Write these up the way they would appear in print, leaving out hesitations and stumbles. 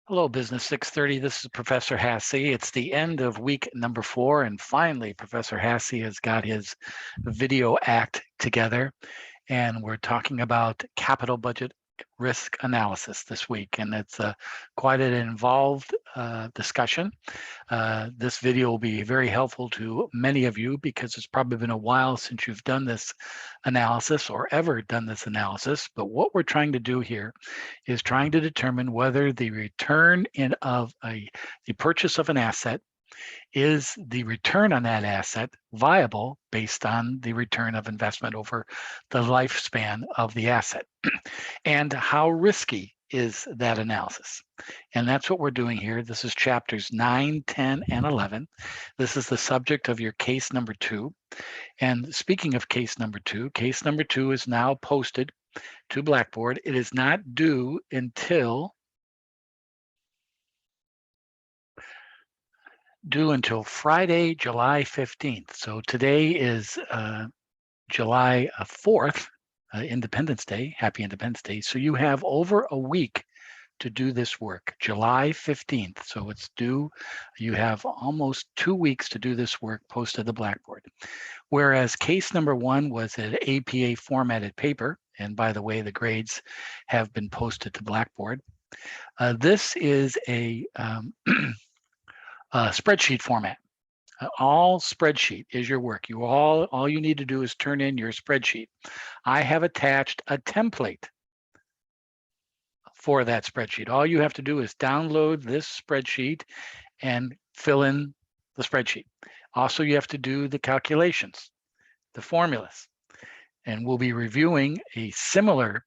Hello, Business 630. This is Professor Hassey. It's the end of week number 4, and finally, Professor Hassey has got his video act together, and we're talking about capital budget risk analysis this week, and it's quite an involved discussion. This video will be very helpful to many of you because it's probably been a while since you've done this analysis or ever done this analysis. But what we're trying to do here is trying to determine whether the return of the purchase of an asset is the return on that asset viable based on the return of investment over the lifespan of the asset? And how risky is that analysis? And that's what we're doing here. This is chapters 9, 10, and 11. This is the subject of your case number 2. And speaking of case number 2 is now posted to Blackboard. It is not due until Friday, July 15th. So today is July 4th, Independence Day. Happy Independence Day. So you have over a week to do this work, July 15th. So it's due. You have almost 2 weeks to do this work posted to Blackboard. Whereas case number 1 was an APA formatted paper. And by the way, the grades have been posted to Blackboard. This is a spreadsheet format. All spreadsheet is your work. All you need to do is turn in your spreadsheet. I have attached a template for that spreadsheet. All you have to do is download this spreadsheet and fill in the spreadsheet. Also, you have to do the calculations, the formulas, and we'll be reviewing a similar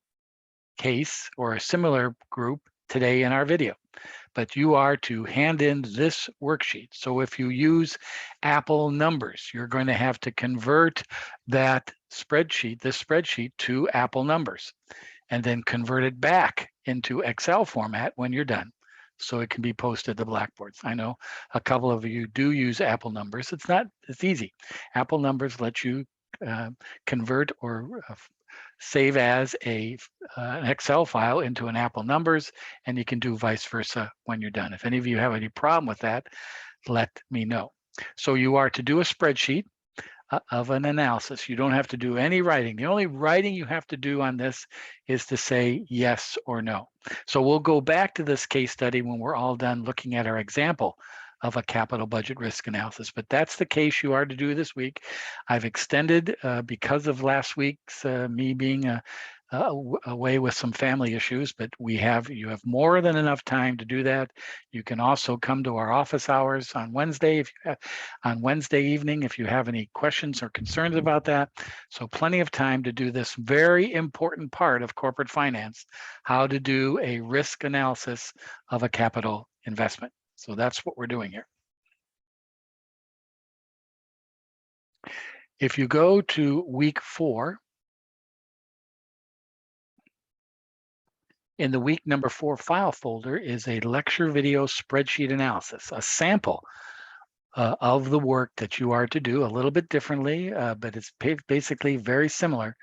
case or a similar group today in our video. But you are to hand in this worksheet. So if you use Apple numbers, you're going to have to convert that spreadsheet, this spreadsheet, to Apple numbers, and then convert it back into Excel format when you're done, so it can be posted to Blackboards. I know a couple of you do use Apple numbers. It's easy. Apple numbers let you convert or save as an Excel file into an Apple numbers, and you can do vice versa when you're done. If any of you have any problem with that, let me know. So you are to do a spreadsheet of an analysis. You don't have to do any writing. The only writing you have to do on this is to say yes or no. So we'll go back to this case study when we're all done looking at our example of a capital budget risk analysis. But that's the case you are to do this week. I've extended because of last week's me being away with some family issues, but you have more than enough time to do that. You can also come to our office hours on Wednesday on Wednesday evening if you have any questions or concerns about that. So plenty of time to do this very important part of corporate finance, how to do a risk analysis of a capital investment. So that's what we're doing here. If you go to week 4, in the week number 4 file folder is a lecture video spreadsheet analysis, a sample of the work that you are to do a little bit differently, but it's basically very similar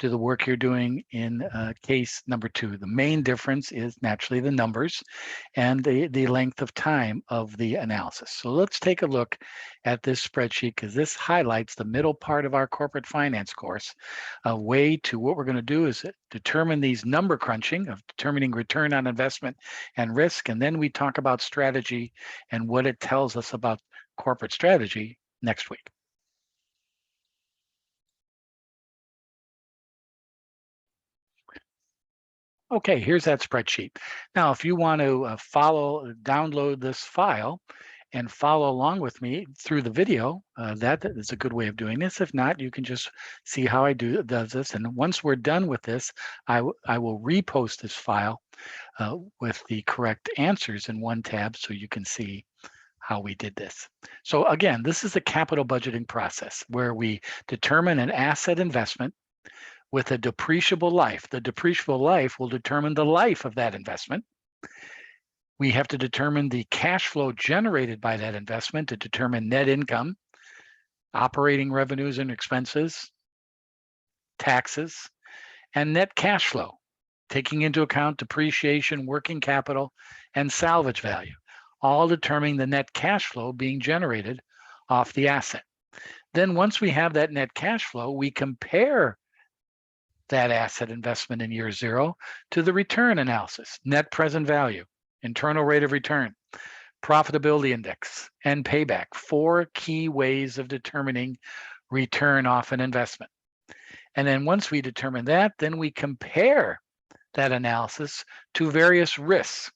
to the work you're doing in case number 2. The main difference is naturally the numbers and the length of time of the analysis. So let's take a look at this spreadsheet, because this highlights the middle part of our corporate finance course. A way to what we're going to do is determine these number crunching of determining return on investment and risk, and then we talk about strategy and what it tells us about corporate strategy next week. Okay, here's that spreadsheet. Now, if you want to download this file and follow along with me through the video, that is a good way of doing this. If not, you can just see how I does this. And once we're done with this, I will repost this file with the correct answers in one tab so you can see how we did this. So again, this is the capital budgeting process where we determine an asset investment with a depreciable life. The depreciable life will determine the life of that investment. We have to determine the cash flow generated by that investment to determine net income, operating revenues and expenses, taxes, and net cash flow. taking into account depreciation, working capital, and salvage value, all determining the net cash flow being generated off the asset. Then once we have that net cash flow, we compare that asset investment in year 0 to the return analysis, net present value, internal rate of return, profitability index, and payback, 4 key ways of determining return off an investment. And then once we determine that, then we compare that analysis to various risks.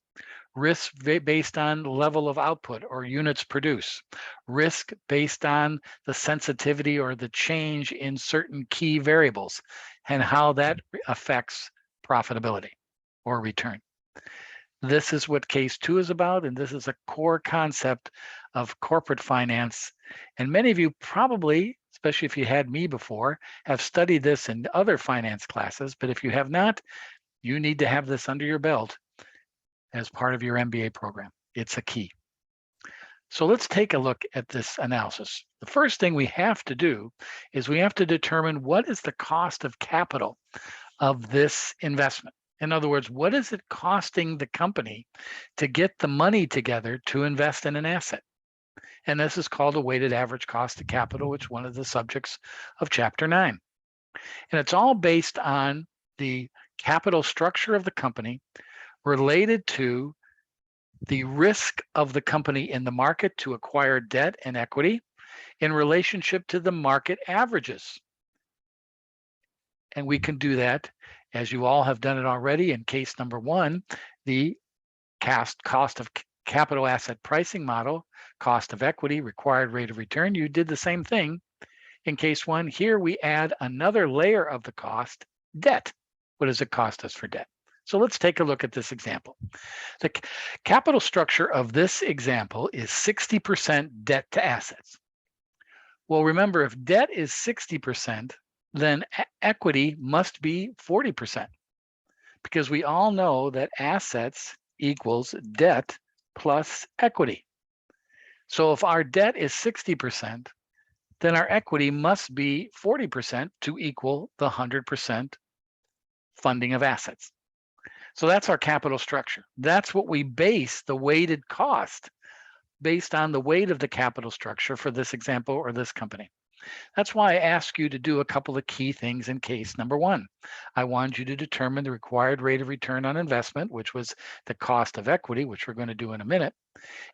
Risk based on level of output or units produced, risk based on the sensitivity or the change in certain key variables and how that affects profitability or return. This is what case 2 is about, and this is a core concept of corporate finance. And many of you probably, especially if you had me before, have studied this in other finance classes, but if you have not, you need to have this under your belt as part of your MBA program. It's a key. So let's take a look at this analysis. The first thing we have to do is we have to determine what is the cost of capital of this investment. In other words, what is it costing the company to get the money together to invest in an asset? And this is called a weighted average cost of capital, which is one of the subjects of Chapter 9. And it's all based on the capital structure of the company related to the risk of the company in the market to acquire debt and equity in relationship to the market averages. And we can do that, as you all have done it already in case number 1, the cost of capital asset pricing model, cost of equity, required rate of return. You did the same thing in case 1. Here we add another layer of the cost, debt. What does it cost us for debt? So let's take a look at this example. The capital structure of this example is 60% debt to assets. Well, remember, if debt is 60%, then equity must be 40%, because we all know that assets equals debt plus equity. So if our debt is 60%, then our equity must be 40% to equal the 100% funding of assets. So that's our capital structure. That's what we base the weighted cost based on the weight of the capital structure for this example or this company. That's why I ask you to do a couple of key things in case number 1. I want you to determine the required rate of return on investment, which was the cost of equity, which we're going to do in a minute.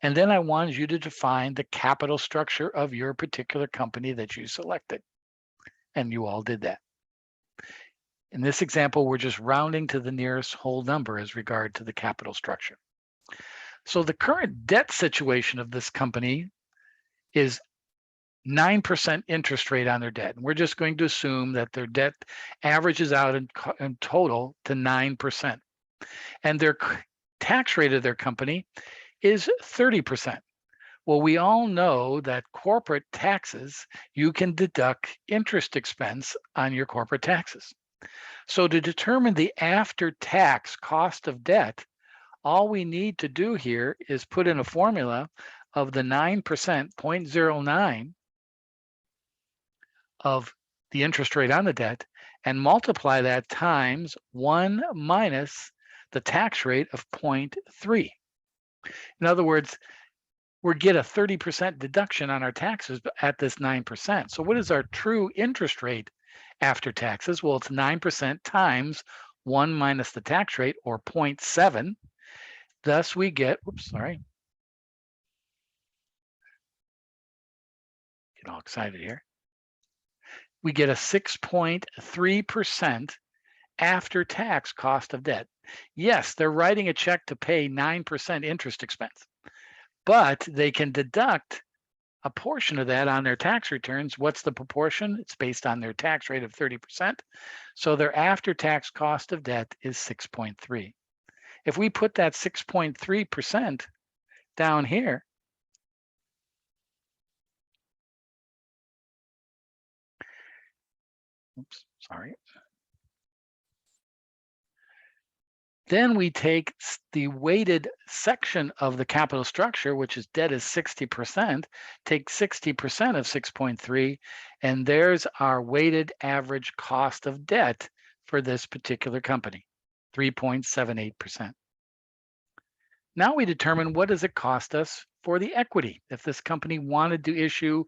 And then I wanted you to define the capital structure of your particular company that you selected. And you all did that. In this example, we're just rounding to the nearest whole number as regard to the capital structure. So the current debt situation of this company is 9% interest rate on their debt. And we're just going to assume that their debt averages out in total to 9%. And their tax rate of their company is 30%. Well, we all know that corporate taxes, you can deduct interest expense on your corporate taxes. So to determine the after-tax cost of debt, all we need to do here is put in a formula of the 9%, 0.09 of the interest rate on the debt, and multiply that times 1 minus the tax rate of 0.3. In other words, we get a 30% deduction on our taxes at this 9%. So what is our true interest rate after taxes? Well, it's 9% times 1 minus the tax rate, or 0.7. Thus we get, get all excited here. We get a 6.3% after-tax cost of debt. Yes, they're writing a check to pay 9% interest expense, but they can deduct a portion of that on their tax returns. What's the proportion? It's based on their tax rate of 30%. So their after-tax cost of debt is 6.3. If we put that 6.3% down here, then we take the weighted section of the capital structure, which is debt is 60%, take 60% of 6.3, and there's our weighted average cost of debt for this particular company. 3.78%. Now we determine what does it cost us for the equity. If this company wanted to issue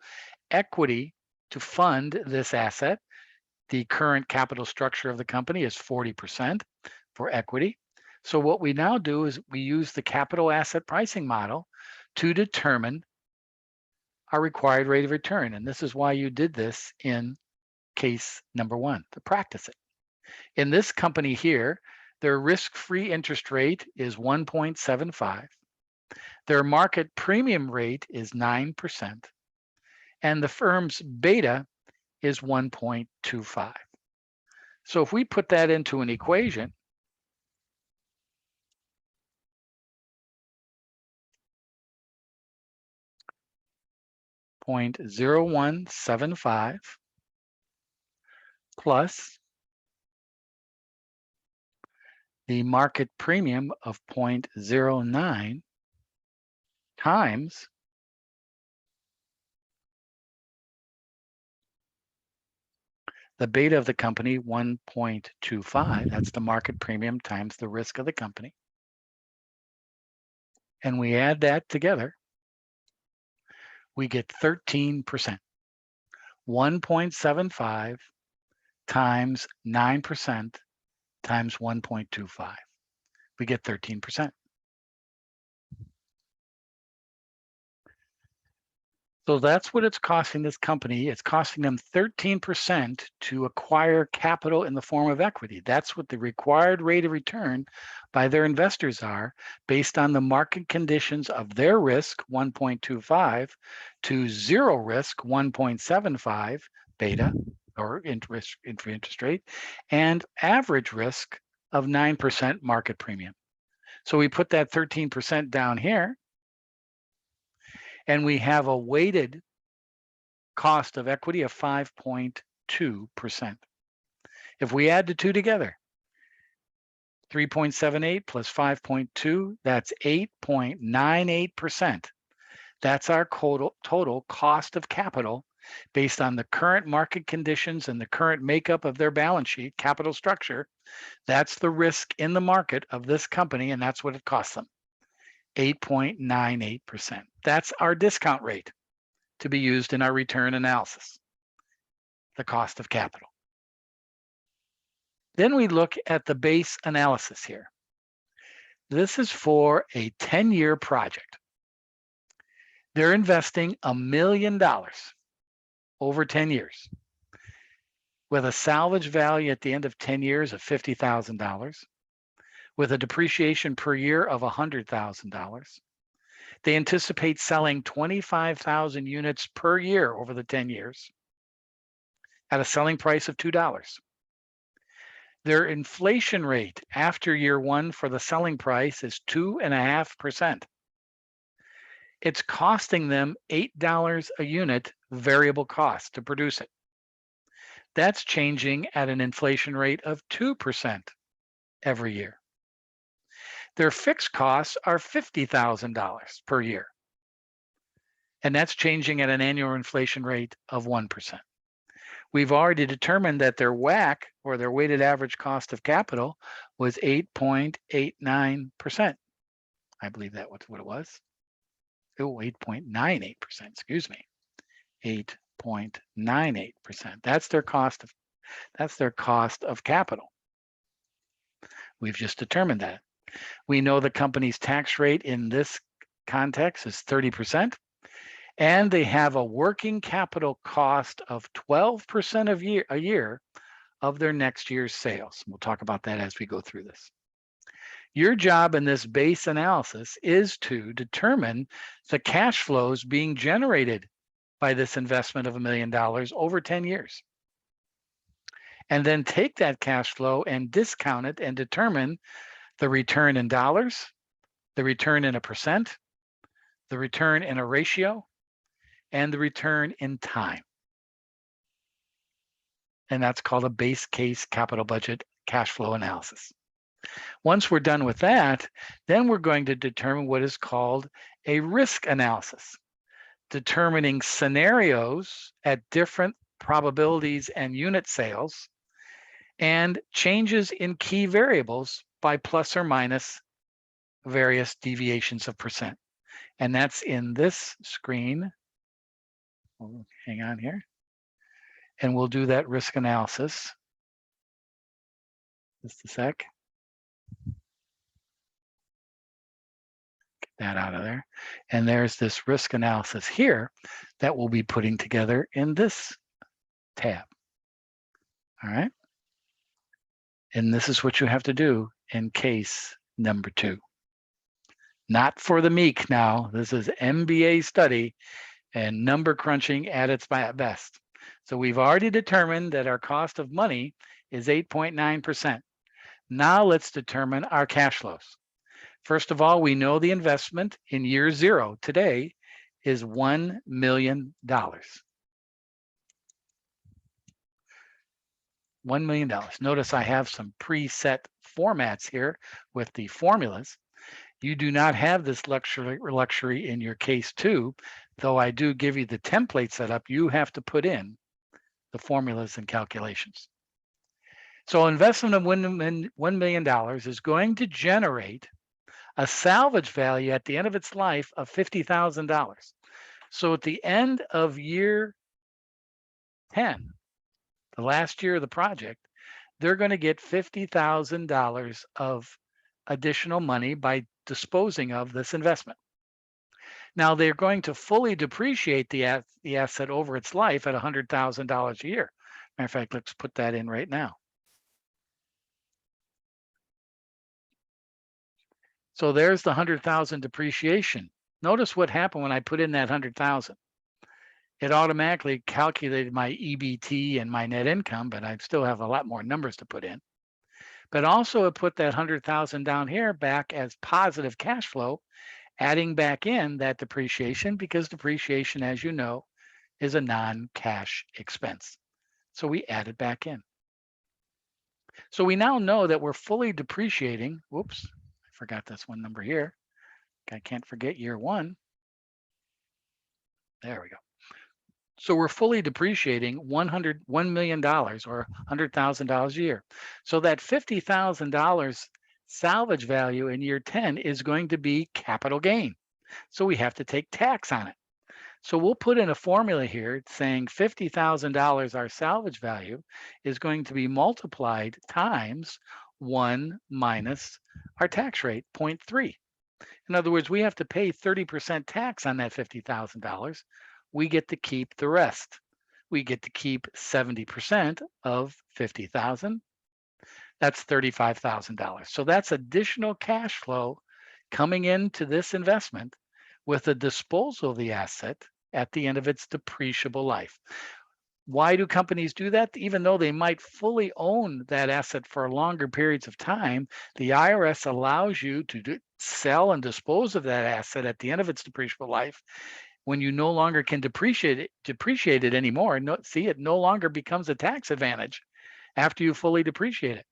equity to fund this asset, the current capital structure of the company is 40% for equity. So what we now do is we use the capital asset pricing model to determine our required rate of return. And this is why you did this in case number 1, to practice it. In this company here, their risk-free interest rate is 1.75. Their market premium rate is 9%. And the firm's beta is 1.25. So if we put that into an equation, .0175 plus the market premium of 0.09 times the beta of the company, 1.25. That's the market premium times the risk of the company. And we add that together, we get 13%. 1.75 times 9% times 1.25. We get 13%. So that's what it's costing this company. It's costing them 13% to acquire capital in the form of equity. That's what the required rate of return by their investors are based on the market conditions of their risk, 1.25, to zero risk, 1.75 beta, or interest rate, and average risk of 9% market premium. So we put that 13% down here, and we have a weighted cost of equity of 5.2%. If we add the two together, 3.78 plus 5.2, that's 8.98%. That's our total cost of capital based on the current market conditions and the current makeup of their balance sheet, capital structure. That's the risk in the market of this company, and that's what it costs them. 8.98%. That's our discount rate to be used in our return analysis, the cost of capital. Then we look at the base analysis here. This is for a 10-year project. They're investing $1 million over 10 years with a salvage value at the end of 10 years of $50,000. With a depreciation per year of $100,000. They anticipate selling 25,000 units per year over the 10 years at a selling price of $2. Their inflation rate after year 1 for the selling price is 2.5%. It's costing them $8 a unit variable cost to produce it. That's changing at an inflation rate of 2% every year. Their fixed costs are $50,000 per year. And that's changing at an annual inflation rate of 1%. We've already determined that their WACC, or their weighted average cost of capital, was 8.89%. I believe that was what it was. Oh, 8.98%, excuse me. 8.98%. That's their cost of capital. We've just determined that. We know the company's tax rate in this context is 30%, and they have a working capital cost of 12% a year of their next year's sales. We'll talk about that as we go through this. Your job in this base analysis is to determine the cash flows being generated by this investment of $1 million over 10 years. And then take that cash flow and discount it and determine the return in dollars, the return in a percent, the return in a ratio, and the return in time. And that's called a base case capital budget cash flow analysis. Once we're done with that, then we're going to determine what is called a risk analysis, determining scenarios at different probabilities and unit sales, and changes in key variables by plus or minus various deviations of percent. And that's in this screen. Hang on here. And we'll do that risk analysis. Just a sec. Get that out of there. And there's this risk analysis here that we'll be putting together in this tab. All right. And this is what you have to do in case number 2. Not for the meek now. This is MBA study and number crunching at its best. So we've already determined that our cost of money is 8.9%. Now let's determine our cash flows. First of all, we know the investment in year 0 today is $1 million. $1 million. Notice I have some preset formats here with the formulas. You do not have this luxury in your case 2, though I do give you the template set up. You have to put in the formulas and calculations. So investment of $1 million is going to generate a salvage value at the end of its life of $50,000. So at the end of year 10, the last year of the project, they're going to get $50,000 of additional money by disposing of this investment. Now they're going to fully depreciate the asset over its life at $100,000 a year. Matter of fact, let's put that in right now. So there's the 100,000 depreciation. Notice what happened when I put in that 100,000. It automatically calculated my EBT and my net income, but I still have a lot more numbers to put in. But also it put that 100,000 down here back as positive cash flow, adding back in that depreciation, because depreciation, as you know, is a non-cash expense. So we add it back in. So we now know that we're fully depreciating. Whoops, I forgot this one number here. I can't forget year 1. There we go. So we're fully depreciating $1 million or $100,000 a year. So that $50,000 salvage value in year 10 is going to be capital gain. So we have to take tax on it. So we'll put in a formula here saying $50,000, our salvage value, is going to be multiplied times 1 minus our tax rate, 0.3. In other words, we have to pay 30% tax on that $50,000. We get to keep the rest. We get to keep 70% of 50,000. That's $35,000. So that's additional cash flow coming into this investment with the disposal of the asset at the end of its depreciable life. Why do companies do that? Even though they might fully own that asset for longer periods of time, the IRS allows you to sell and dispose of that asset at the end of its depreciable life when you no longer can depreciate it anymore. It no longer becomes a tax advantage after you fully depreciate it.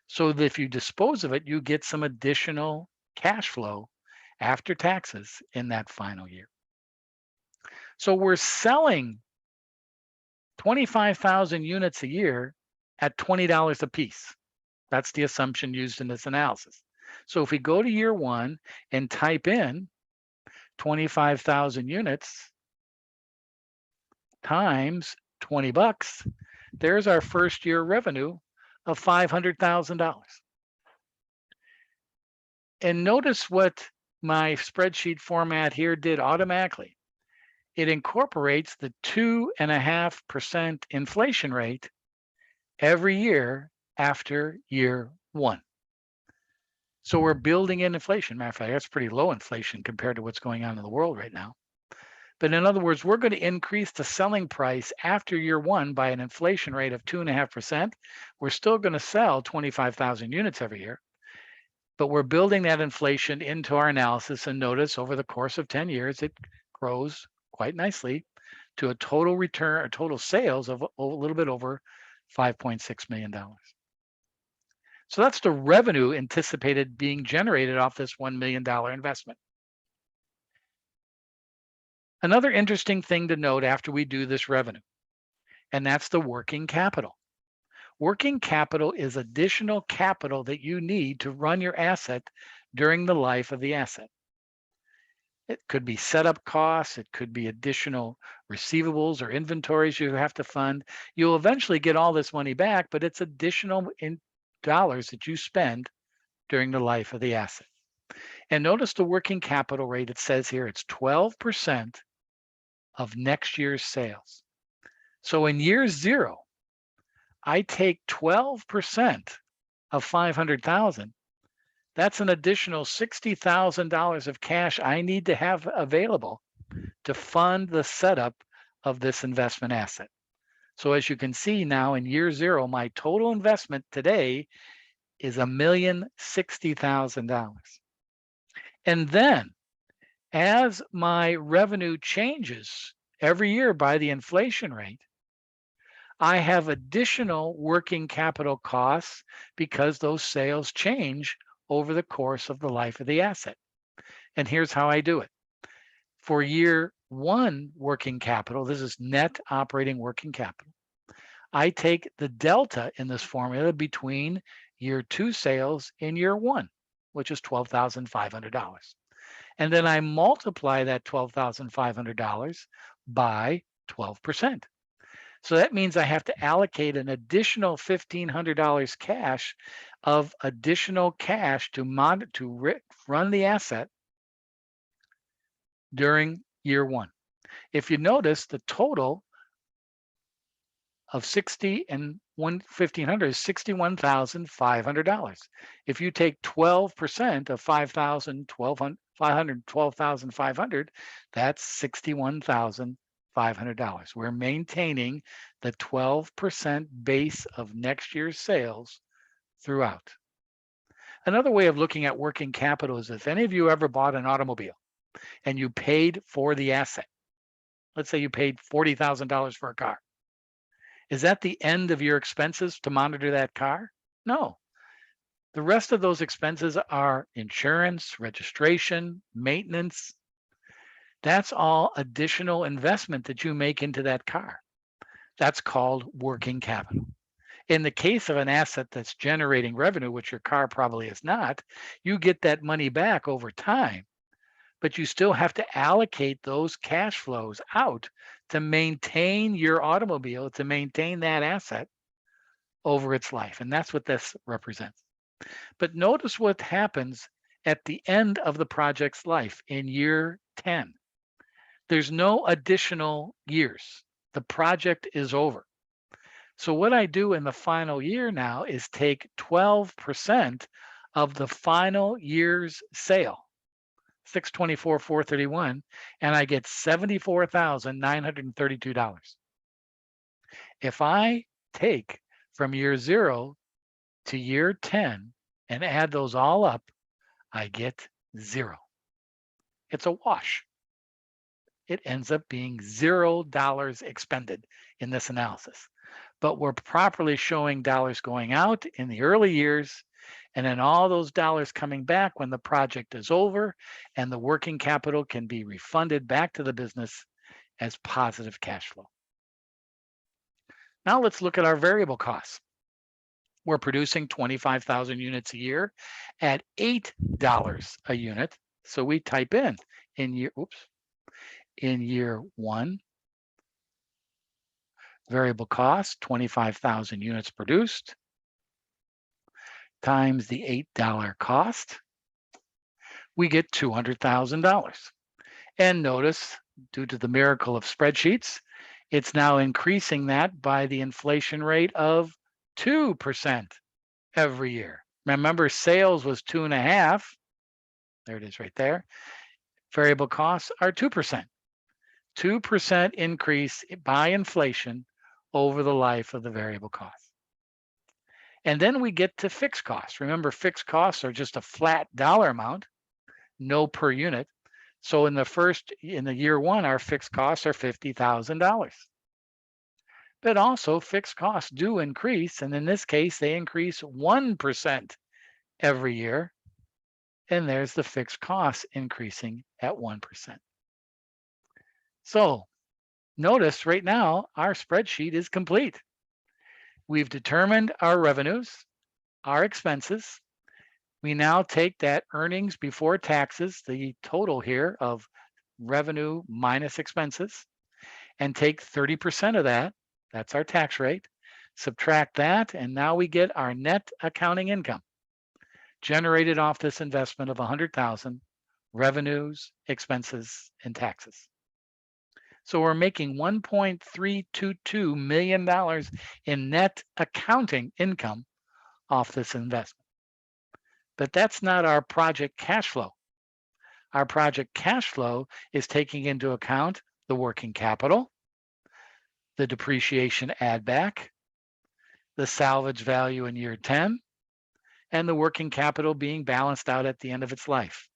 So that if you dispose of it, you get some additional cash flow after taxes in that final year. So we're selling 25,000 units a year at $20 a piece. That's the assumption used in this analysis. So if we go to year 1 and type in 25,000 units times $20, there's our first year revenue of $500,000. And notice what my spreadsheet format here did automatically. It incorporates the 2.5% inflation rate every year after year 1. So we're building in inflation. Matter of fact, that's pretty low inflation compared to what's going on in the world right now. But in other words, we're going to increase the selling price after year 1 by an inflation rate of 2.5%. We're still going to sell 25,000 units every year, but we're building that inflation into our analysis. And notice over the course of 10 years, it grows quite nicely to a total return or total sales of a little bit over $5.6 million. So that's the revenue anticipated being generated off this $1 million investment. Another interesting thing to note after we do this revenue, and that's the working capital. Working capital is additional capital that you need to run your asset during the life of the asset. It could be setup costs. It could be additional receivables or inventories you have to fund. You'll eventually get all this money back, but it's additional in dollars that you spend during the life of the asset. And notice the working capital rate. It says here it's 12% of next year's sales. So in year 0, I take 12% of 500,000. That's an additional $60,000 of cash I need to have available to fund the setup of this investment asset. So as you can see now in year 0, my total investment today is $1,060,000. And then as my revenue changes every year by the inflation rate, I have additional working capital costs because those sales change over the course of the life of the asset. And here's how I do it. For year 1 working capital, this is net operating working capital. I take the delta in this formula between year 2 sales in year 1, which is $12,500. And then I multiply that $12,500 by 12%. So that means I have to allocate an additional $1,500 cash of additional cash to run the asset during year 1. If you notice, the total of 60 and 1,500 is $61,500. If you take 12% of 12,500, that's $61,500. We're maintaining the 12% base of next year's sales throughout. Another way of looking at working capital is if any of you ever bought an automobile and you paid for the asset. Let's say you paid $40,000 for a car. Is that the end of your expenses to monitor that car? No. The rest of those expenses are insurance, registration, maintenance. That's all additional investment that you make into that car. That's called working capital. In the case of an asset that's generating revenue, which your car probably is not, you get that money back over time, but you still have to allocate those cash flows out to maintain your automobile, to maintain that asset over its life. And that's what this represents. But notice what happens at the end of the project's life in year 10. There's no additional years. The project is over. So what I do in the final year now is take 12% of the final year's sale, 624,431, and I get $74,932. If I take from year 0 to year 10 and add those all up, I get 0. It's a wash. It ends up being $0 expended in this analysis. But we're properly showing dollars going out in the early years, and then all those dollars coming back when the project is over, and the working capital can be refunded back to the business as positive cash flow. Now let's look at our variable costs. We're producing 25,000 units a year at $8 a unit. So we type in year 1, variable cost, 25,000 units produced, times the $8 cost, we get $200,000. And notice, due to the miracle of spreadsheets, it's now increasing that by the inflation rate of 2% every year. Remember, sales was 2.5. There it is right there. Variable costs are 2%. 2% increase by inflation over the life of the variable cost. And then we get to fixed costs. Remember, fixed costs are just a flat dollar amount, no per unit. So in the year 1, our fixed costs are $50,000. But also fixed costs do increase, and in this case, they increase 1% every year. And there's the fixed costs increasing at 1%. So notice right now, our spreadsheet is complete. We've determined our revenues, our expenses. We now take that earnings before taxes, the total here of revenue minus expenses, and take 30% of that. That's our tax rate. Subtract that, and now we get our net accounting income generated off this investment of 100,000, revenues, expenses, and taxes. So we're making $1.322 million in net accounting income off this investment. But that's not our project cash flow. Our project cash flow is taking into account the working capital, the depreciation add back, the salvage value in year 10, and the working capital being balanced out at the end of its life.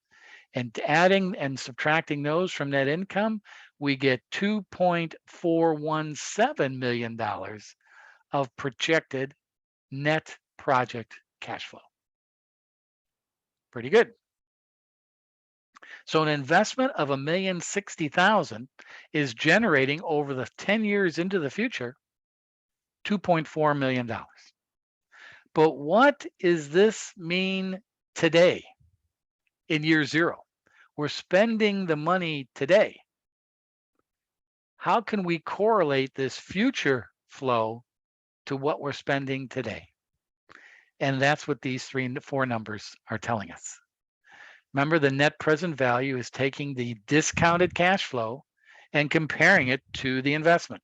And adding and subtracting those from net income, we get $2.417 million of projected net project cash flow. Pretty good. So an investment of $1,060,000 is generating over the 10 years into the future, $2.4 million. But what does this mean today in year zero? We're spending the money today. How can we correlate this future flow to what we're spending today? And that's what these 4 numbers are telling us. Remember, the net present value is taking the discounted cash flow and comparing it to the investment.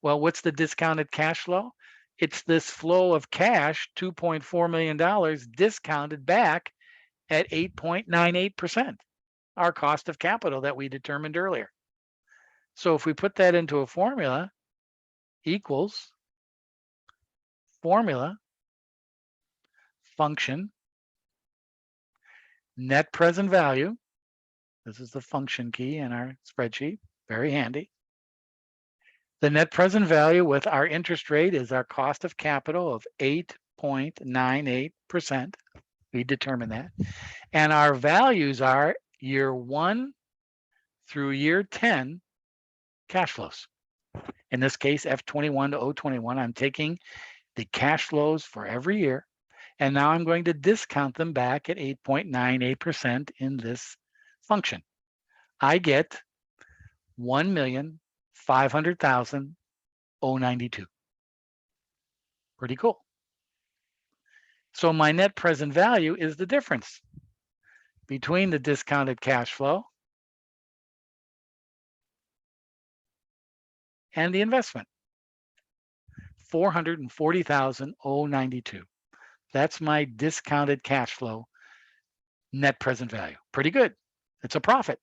Well, what's the discounted cash flow? It's this flow of cash, $2.4 million, discounted back at 8.98%, our cost of capital that we determined earlier. So if we put that into a formula, equals formula function net present value. This is the function key in our spreadsheet, very handy. The net present value with our interest rate is our cost of capital of 8.98%. We determine that. And our values are year 1 through year 10 cash flows. In this case, F21 to O21, I'm taking the cash flows for every year, and now I'm going to discount them back at 8.98% in this function. I get 1,500,092. Pretty cool. So my net present value is the difference between the discounted cash flow and the investment, 440,092. That's my discounted cash flow net present value. Pretty good. It's a profit.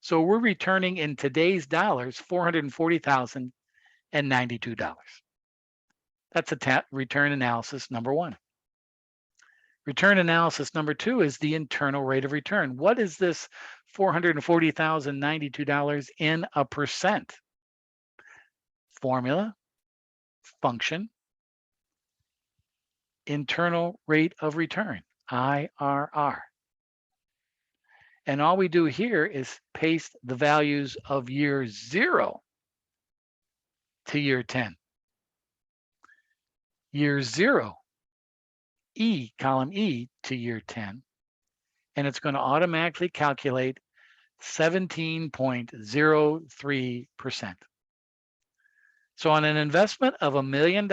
So we're returning in today's dollars $440,092. That's a return analysis number 1. Return analysis number 2 is the internal rate of return. What is this $440,092 in a percent? Formula, function, internal rate of return, IRR. And all we do here is paste the values of year 0 to year 10. Year 0, column E to year 10, and it's going to automatically calculate 17.03%. So on an investment of $1 million,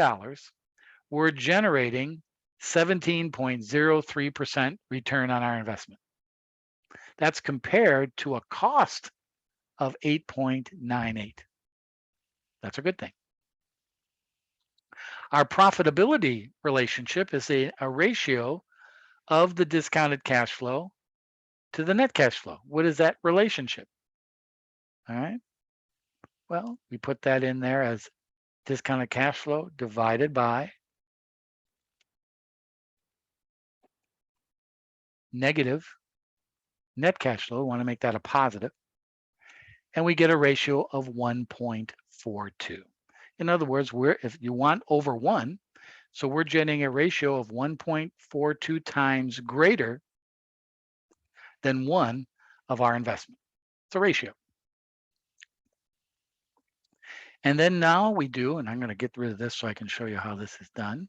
we're generating 17.03% return on our investment. That's compared to a cost of 8.98. That's a good thing. Our profitability relationship is a ratio of the discounted cash flow to the net cash flow. What is that relationship? All right. Well, we put that in there as discounted cash flow divided by negative net cash flow. We want to make that a positive. And we get a ratio of 1.42. In other words, if you want over 1, so we're getting a ratio of 1.42 times greater than 1 of our investment. It's a ratio. And then now we do, and I'm going to get rid of this so I can show you how this is done.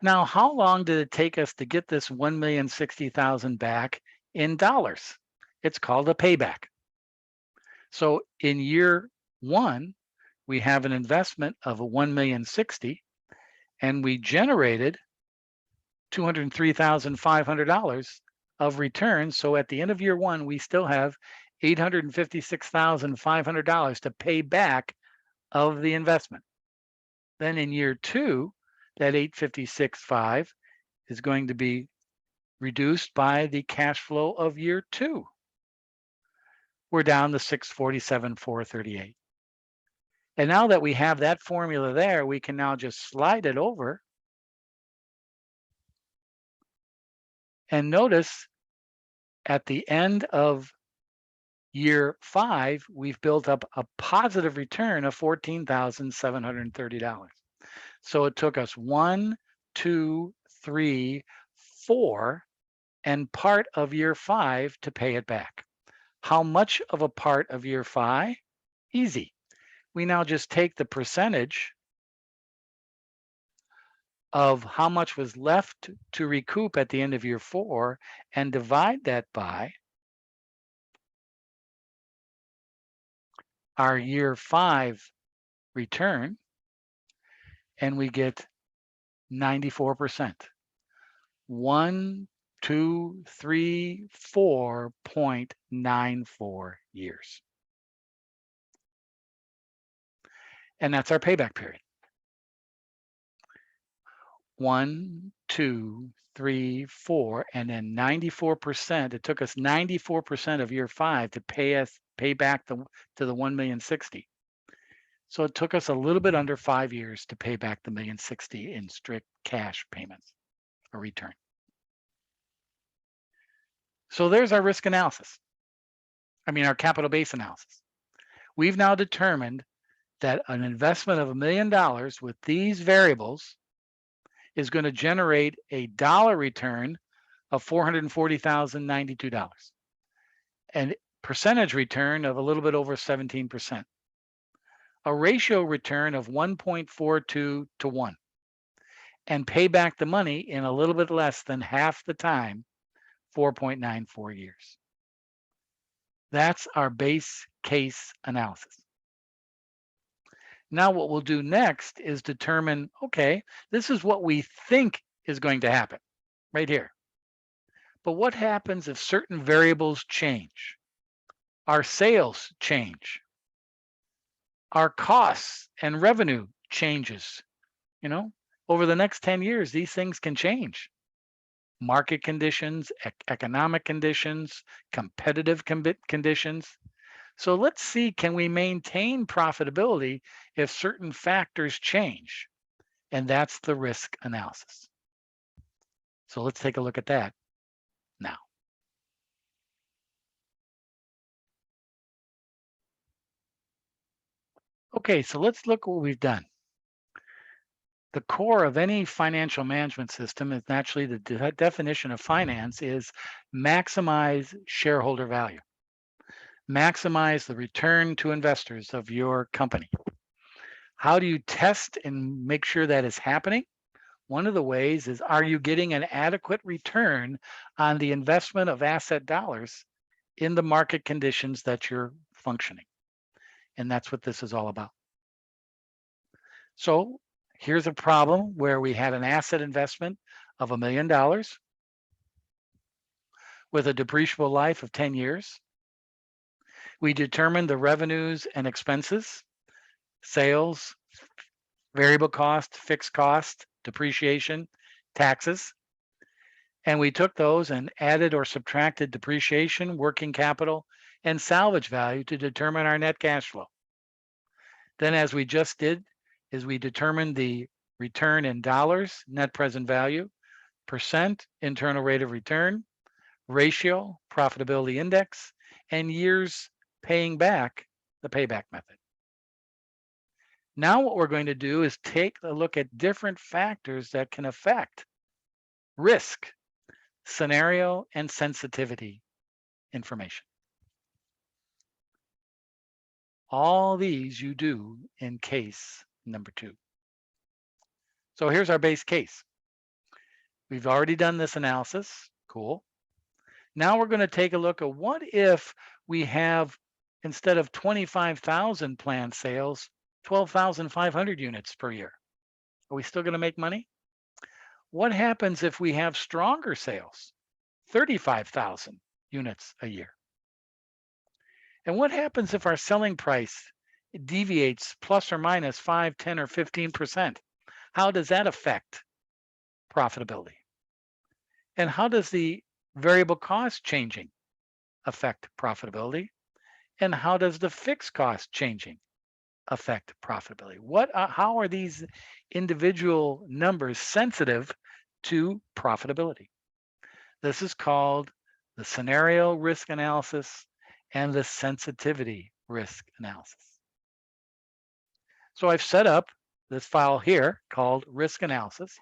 Now, how long did it take us to get this 1,060,000 back in dollars? It's called a payback. So in year one, we have an investment of a 1,060,000 and we generated $203,500 of return. So at the end of year one, we still have $856,500 to pay back of the investment. Then in year two, that 856.5 is going to be reduced by the cash flow of year two. We're down to 647,438. And now that we have that formula there, we can now just slide it over. And notice at the end of year five, we've built up a positive return of $14,730. So it took us 1, 2, 3, 4, and part of year five to pay it back. How much of a part of year five? Easy. We now just take the percentage of how much was left to recoup at the end of year four and divide that by our year five return, and we get 94%. 1, 2, 3, 4.94 years. And that's our payback period. 1, 2, 3, 4, and then 94%. It took us 94% of year five to pay back to the 1,060,000. So it took us a little bit under 5 years to pay back the 1,060,000 in strict cash payments or return. So there's our risk analysis. Our capital base analysis. We've now determined that an investment of $1 million with these variables is going to generate a dollar return of $440,092, and percentage return of a little bit over 17%, a ratio return of 1.42 to 1, and pay back the money in a little bit less than half the time, 4.94 years. That's our base case analysis. Now what we'll do next is determine, okay, this is what we think is going to happen right here. But what happens if certain variables change? Our sales change. Our costs and revenue changes. Over the next 10 years, these things can change. Market conditions, economic conditions, competitive conditions. So let's see, can we maintain profitability if certain factors change? And that's the risk analysis. So let's take a look at that now. Okay, so let's look what we've done. The core of any financial management system is naturally the definition of finance is maximize shareholder value. Maximize the return to investors of your company. How do you test and make sure that is happening? One of the ways is, are you getting an adequate return on the investment of asset dollars in the market conditions that you're functioning? And that's what this is all about. So here's a problem where we had an asset investment of $1 million with a depreciable life of 10 years. We determined the revenues and expenses, sales, variable cost, fixed cost, depreciation, taxes. And we took those and added or subtracted depreciation, working capital, and salvage value to determine our net cash flow. Then, as we just did, is we determined the return in dollars, net present value, percent, internal rate of return, ratio, profitability index, and years paying back, the payback method. Now what we're going to do is take a look at different factors that can affect risk, scenario, and sensitivity information. All these you do in case number 2. So here's our base case. We've already done this analysis. Cool. Now we're going to take a look at what if we have, instead of 25,000 planned sales, 12,500 units per year. Are we still going to make money? What happens if we have stronger sales, 35,000 units a year? And what happens if our selling price deviates plus or minus 5, 10, or 15%? How does that affect profitability? And how does the variable cost changing affect profitability? And how does the fixed cost changing affect profitability? How are these individual numbers sensitive to profitability? This is called the scenario risk analysis and the sensitivity risk analysis. So I've set up this file here called risk analysis,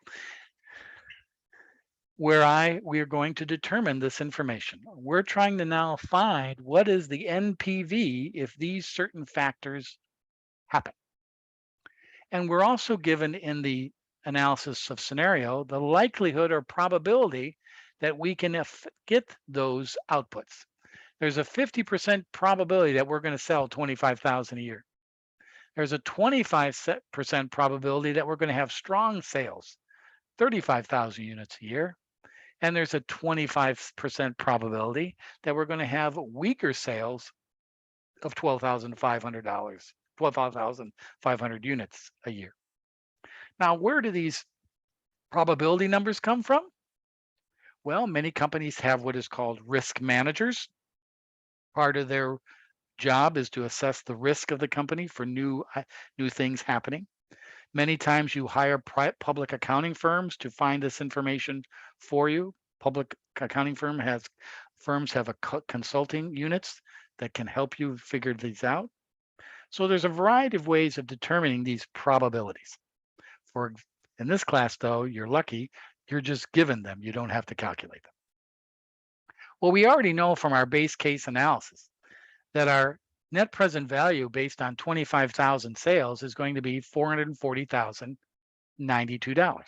where we are going to determine this information. We're trying to now find what is the NPV if these certain factors happen. And we're also given in the analysis of scenario the likelihood or probability that we can get those outputs. There's a 50% probability that we're going to sell 25,000 a year. There's a 25% probability that we're going to have strong sales, 35,000 units a year. And there's a 25% probability that we're going to have weaker sales of $12,500 units a year. Now, where do these probability numbers come from? Well, many companies have what is called risk managers. Part of their job is to assess the risk of the company for new things happening. Many times you hire public accounting firms to find this information for you. Public accounting firms have consulting units that can help you figure these out. So there's a variety of ways of determining these probabilities. In this class, though, you're lucky. You're just given them. You don't have to calculate them. Well, we already know from our base case analysis that our net present value based on 25,000 sales is going to be $440,092.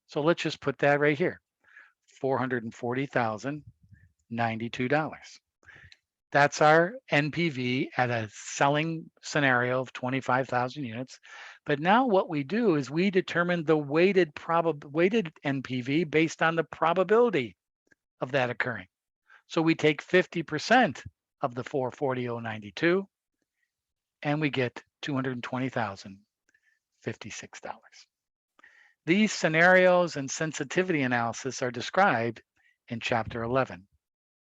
So let's just put that right here, $440,092. That's our NPV at a selling scenario of 25,000 units. But now what we do is we determine the weighted NPV based on the probability of that occurring. So we take 50% of the $440,092 and we get $220,056. These scenarios and sensitivity analysis are described in chapter 11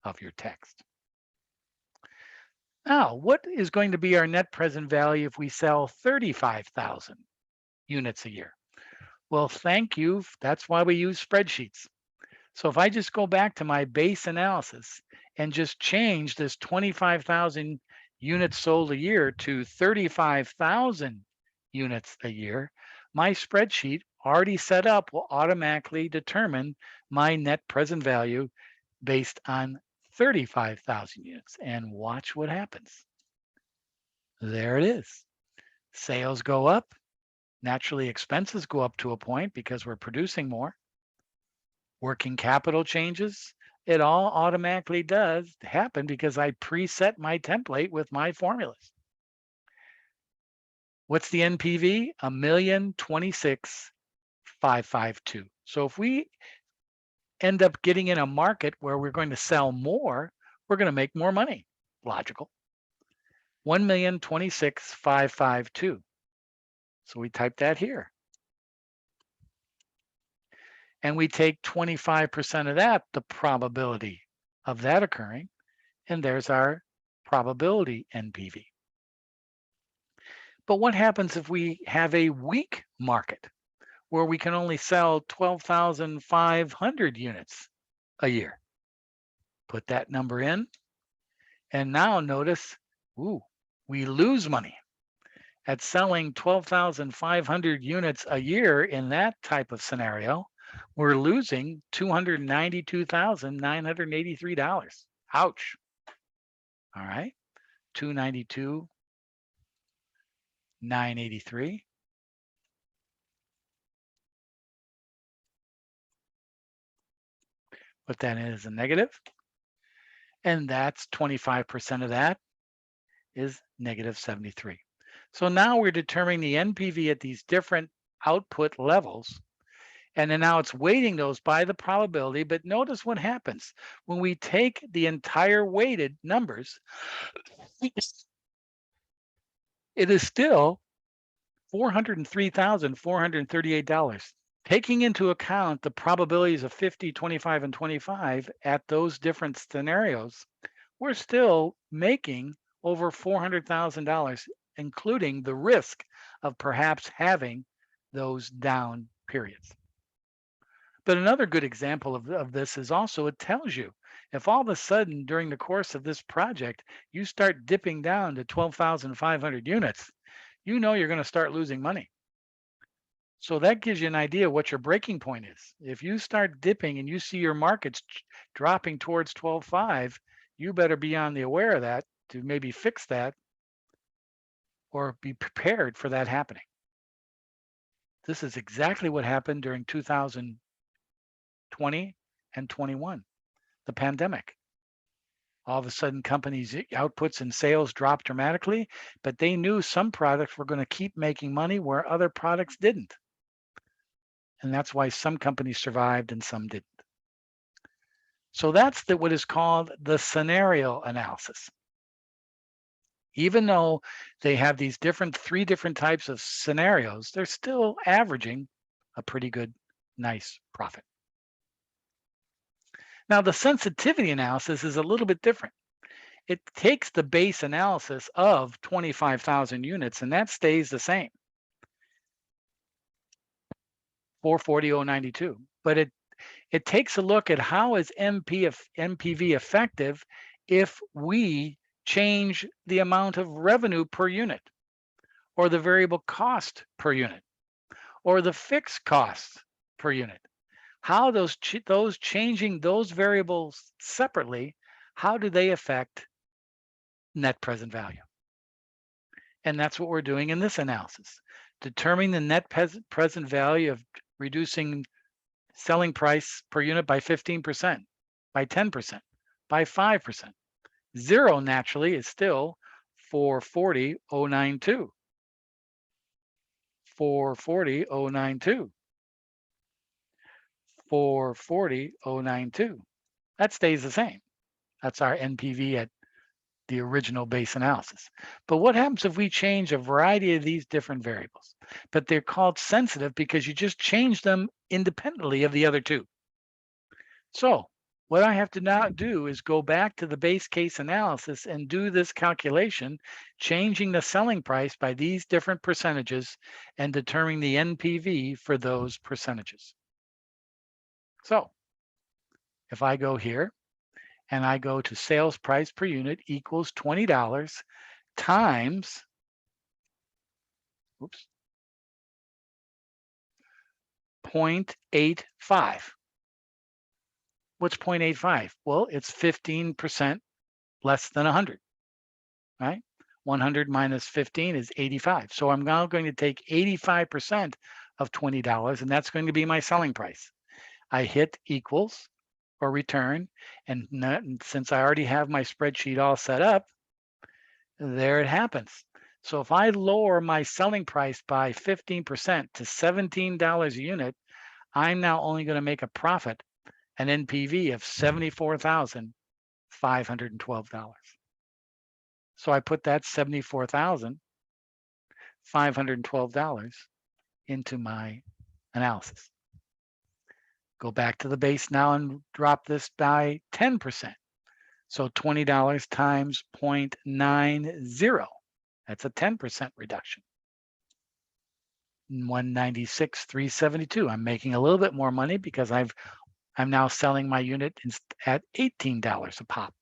of your text. Now, what is going to be our net present value if we sell 35,000 units a year? Well, thank you. That's why we use spreadsheets. So if I just go back to my base analysis and just change this 25,000 units sold a year to 35,000 units a year, my spreadsheet already set up will automatically determine my net present value based on 35,000 units. And watch what happens. There it is. Sales go up. Naturally, expenses go up to a point because we're producing more. Working capital changes. It all automatically does happen because I preset my template with my formulas. What's the NPV? $1,026,552. So if we end up getting in a market where we're going to sell more, we're going to make more money. Logical. 1,026,552. So we type that here. And we take 25% of that, the probability of that occurring, and there's our probability NPV. But what happens if we have a weak market where we can only sell 12,500 units a year? Put that number in, and now notice, we lose money. At selling 12,500 units a year in that type of scenario, we're losing $292,983. Ouch. All right. 292 983. Put that in as a negative. And that's 25% of that is negative 73. So now we're determining the NPV at these different output levels. And then now it's weighting those by the probability. But notice what happens when we take the entire weighted numbers, it is still $403,438. Taking into account the probabilities of 50, 25, and 25 at those different scenarios, we're still making over $400,000, including the risk of perhaps having those down periods. But another good example of this is also it tells you if all of a sudden during the course of this project you start dipping down to 12,500 units, you know you're going to start losing money. So that gives you an idea what your breaking point is. If you start dipping and you see your markets dropping towards 12.5, you better be on the aware of that to maybe fix that or be prepared for that happening. This is exactly what happened during 2020 and 21, the pandemic. All of a sudden, companies' outputs and sales dropped dramatically, but they knew some products were going to keep making money where other products didn't. And that's why some companies survived and some didn't. So that's what is called the scenario analysis. Even though they have these three different types of scenarios, they're still averaging a pretty good, nice profit. Now, the sensitivity analysis is a little bit different. It takes the base analysis of 25,000 units, and that stays the same, 440,092. But it takes a look at how is NPV effective if we change the amount of revenue per unit, or the variable cost per unit, or the fixed costs per unit. How those changing those variables separately, how do they affect net present value? And that's what we're doing in this analysis, determining the net present value of reducing selling price per unit by 15%, by 10%, by 5%. Zero naturally is still 440,092. 440,092. 440,092. That stays the same. That's our NPV at the original base analysis. But what happens if we change a variety of these different variables? But they're called sensitive because you just change them independently of the other two. So what I have to now do is go back to the base case analysis and do this calculation, changing the selling price by these different percentages and determining the NPV for those percentages. So if I go here and I go to sales price per unit equals $20 times, oops, 0.85. What's 0.85? Well, it's 15% less than 100, right? 100 minus 15 is 85. So I'm now going to take 85% of $20, and that's going to be my selling price. I hit equals or return, and since I already have my spreadsheet all set up, there it happens. So if I lower my selling price by 15% to $17 a unit, I'm now only going to make a profit, an NPV of $74,512. So I put that $74,512 into my analysis. Go back to the base now and drop this by 10%. So $20 times 0.90. That's a 10% reduction. 196,372. I'm making a little bit more money because I'm now selling my unit at $18 a pop.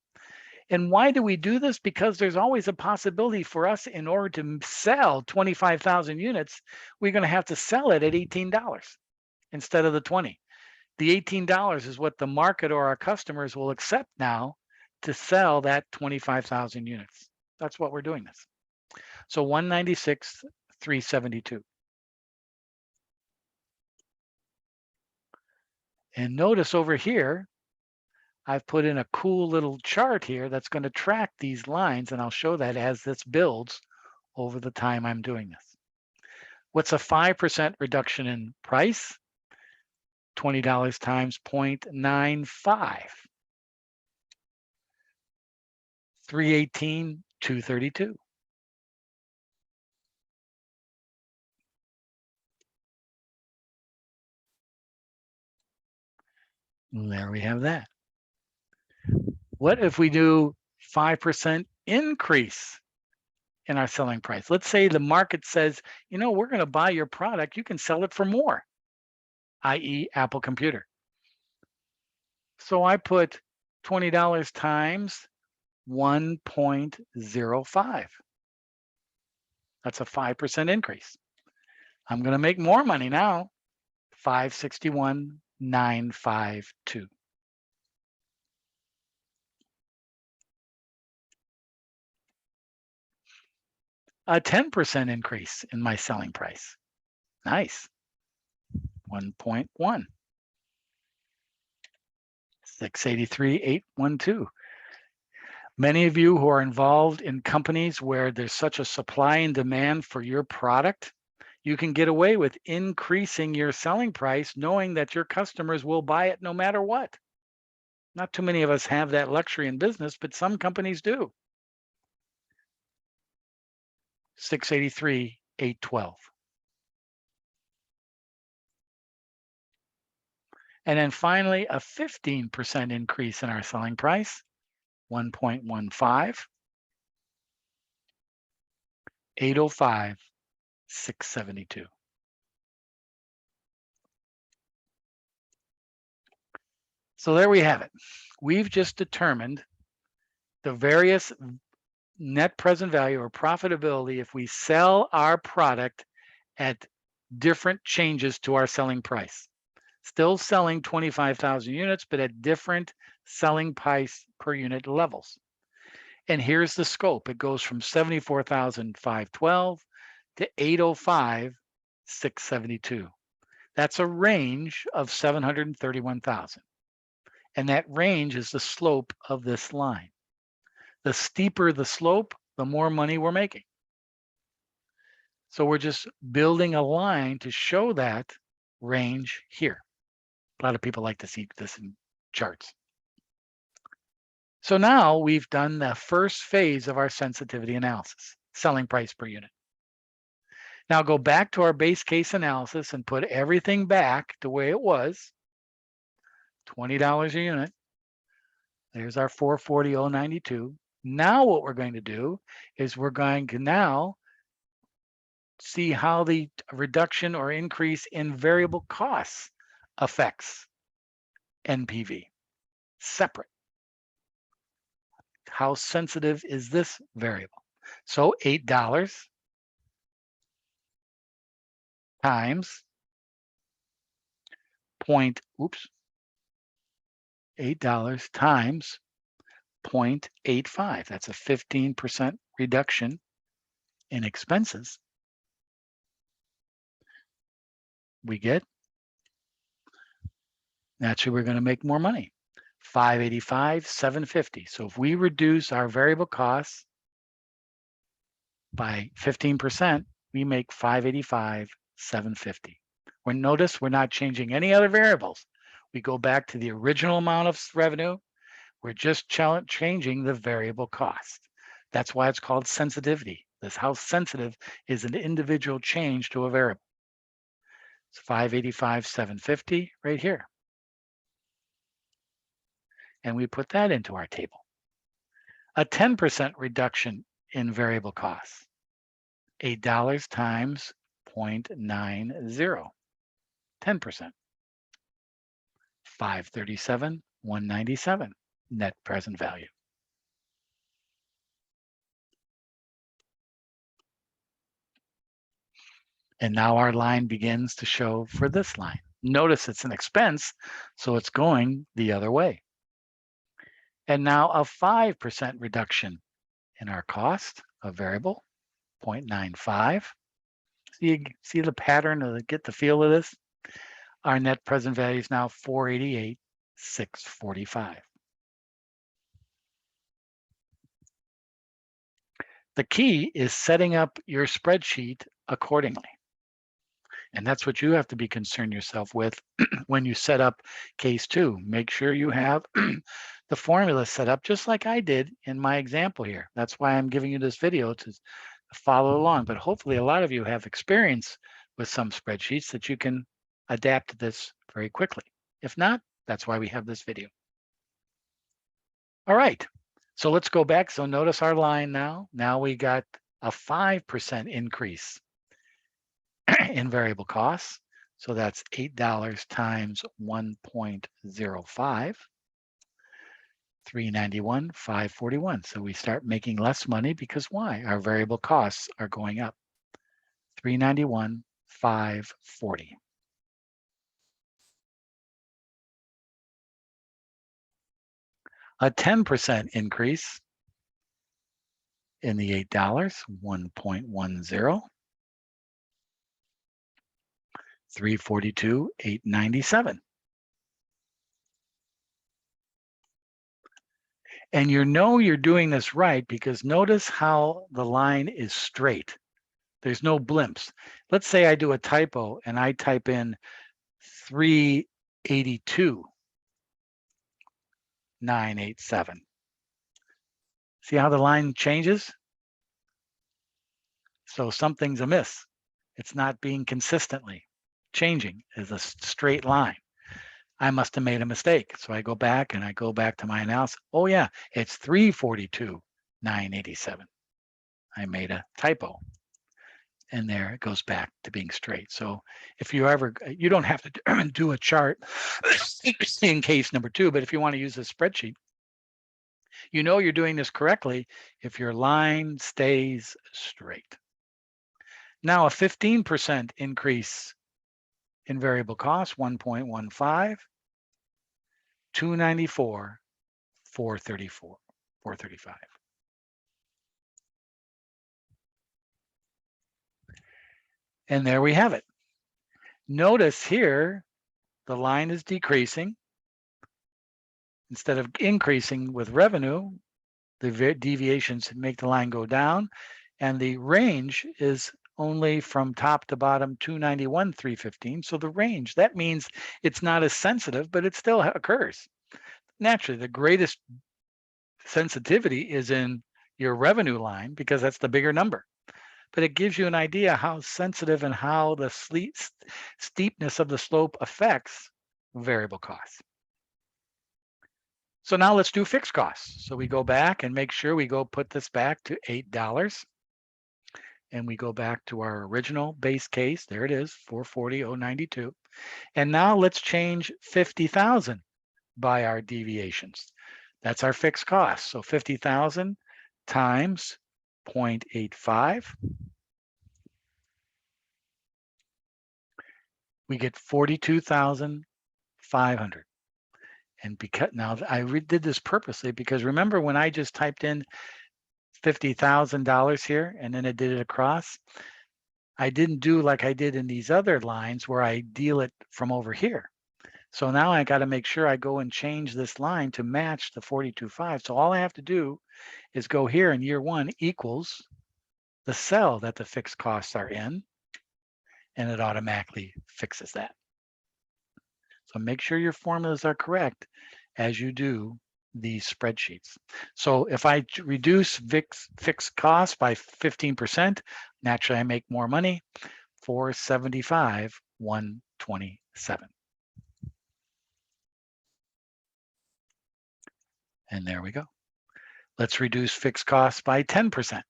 And why do we do this? Because there's always a possibility for us, in order to sell 25,000 units, we're going to have to sell it at $18 instead of the 20. The $18 is what the market or our customers will accept now to sell that 25,000 units. That's what we're doing this. So 196, 372. And notice over here, I've put in a cool little chart here that's going to track these lines, and I'll show that as this builds over the time I'm doing this. What's a 5% reduction in price? $20 times 0.95. 318, 232. And there we have that. What if we do 5% increase in our selling price? Let's say the market says, you know, we're going to buy your product. You can sell it for more, i.e. Apple Computer. So I put $20 times 1.05. That's a 5% increase. I'm going to make more money now. 561,952. A 10% increase in my selling price. Nice. 1.1. 683,812. Many of you who are involved in companies where there's such a supply and demand for your product, you can get away with increasing your selling price knowing that your customers will buy it no matter what. Not too many of us have that luxury in business, but some companies do. 683,812. And then finally, a 15% increase in our selling price, 1.15, 805, 672. So there we have it. We've just determined the various net present value or profitability if we sell our product at different changes to our selling price. Still selling 25,000 units, but at different selling price per unit levels. And here's the scope. It goes from 74,512 to 805,672. That's a range of 731,000. And that range is the slope of this line. The steeper the slope, the more money we're making. So we're just building a line to show that range here. A lot of people like to see this in charts. So now we've done the first phase of our sensitivity analysis, selling price per unit. Now go back to our base case analysis and put everything back the way it was, $20 a unit. There's our 440,092. Now what we're going to do is we're going to now see how the reduction or increase in variable costs affects NPV separate. How sensitive is this variable? So $8 times $8 times 0.85. That's a 15% reduction in expenses. We get, naturally, we're going to make more money. 585, 750. So if we reduce our variable costs by 15%, we make 585, 750. Notice we're not changing any other variables. We go back to the original amount of revenue. We're just changing the variable cost. That's why it's called sensitivity. That's how sensitive is an individual change to a variable. It's 585, 750 right here. And we put that into our table. A 10% reduction in variable costs. $8 times 0.90. 10%. 537, 197 net present value. And now our line begins to show for this line. Notice it's an expense, so it's going the other way. And now a 5% reduction in our cost of variable, 0.95. See the pattern of get the feel of this? Our net present value is now 488,645. The key is setting up your spreadsheet accordingly. And that's what you have to be concerned yourself with when you set up case 2. Make sure you have the formula set up just like I did in my example here. That's why I'm giving you this video to follow along. But hopefully a lot of you have experience with some spreadsheets that you can adapt to this very quickly. If not, that's why we have this video. All right, so let's go back. So notice our line now. Now we got a 5% increase in variable costs. So that's $8 times 1.05, 391, 541. So we start making less money because why? Our variable costs are going up. 391, 540. A 10% increase in the $8, 1.10. 342, 897. And you know you're doing this right because notice how the line is straight. There's no blimps. Let's say I do a typo and I type in 382, 987. See how the line changes? So something's amiss. It's not being consistently changing as a straight line. I must have made a mistake. So I go back and I go back to my analysis. Oh yeah, it's 342, 987. I made a typo. And there it goes back to being straight. So if you ever, you don't have to do a chart in case number 2, but if you want to use a spreadsheet, you know you're doing this correctly if your line stays straight. Now a 15% increase in variable costs, 1.15, 294, 434, 435. And there we have it. Notice here, the line is decreasing. Instead of increasing with revenue, the deviations make the line go down, and the range is only from top to bottom 291, 315. So the range, that means it's not as sensitive, but it still occurs. Naturally, the greatest sensitivity is in your revenue line because that's the bigger number. But it gives you an idea how sensitive and how the steepness of the slope affects variable costs. So now let's do fixed costs. So we go back and make sure we go put this back to $8. And we go back to our original base case. There it is, 440,092. And now let's change 50,000 by our deviations. That's our fixed cost. So 50,000 times 0.85. We get 42,500. And because now I did this purposely because remember when I just typed in $50,000 here and then I did it across, I didn't do like I did in these other lines where I deal it from over here. So now I got to make sure I go and change this line to match the 42.5. So all I have to do is go here in year 1 equals the cell that the fixed costs are in, and it automatically fixes that. So make sure your formulas are correct as you do these spreadsheets. So if I reduce fixed costs by 15%, naturally I make more money, 475, 127. And there we go. Let's reduce fixed costs by 10%.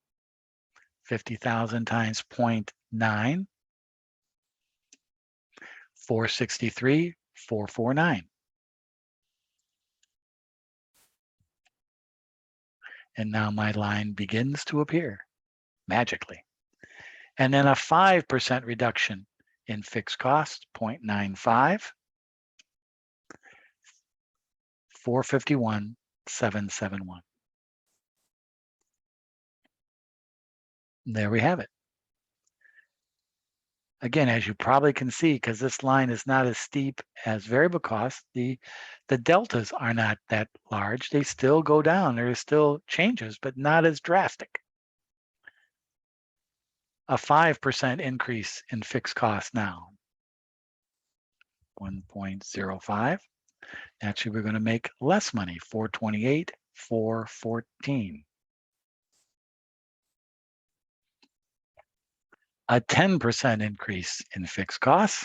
50,000 times 0.9, 463, 449. And now my line begins to appear magically. And then a 5% reduction in fixed costs, 0.95, 451, 771. There we have it. Again, as you probably can see, because this line is not as steep as variable costs, the deltas are not that large. They still go down. There are still changes, but not as drastic. A 5% increase in fixed costs now. 1.05. Actually, we're going to make less money, 428, 414. A 10% increase in fixed costs,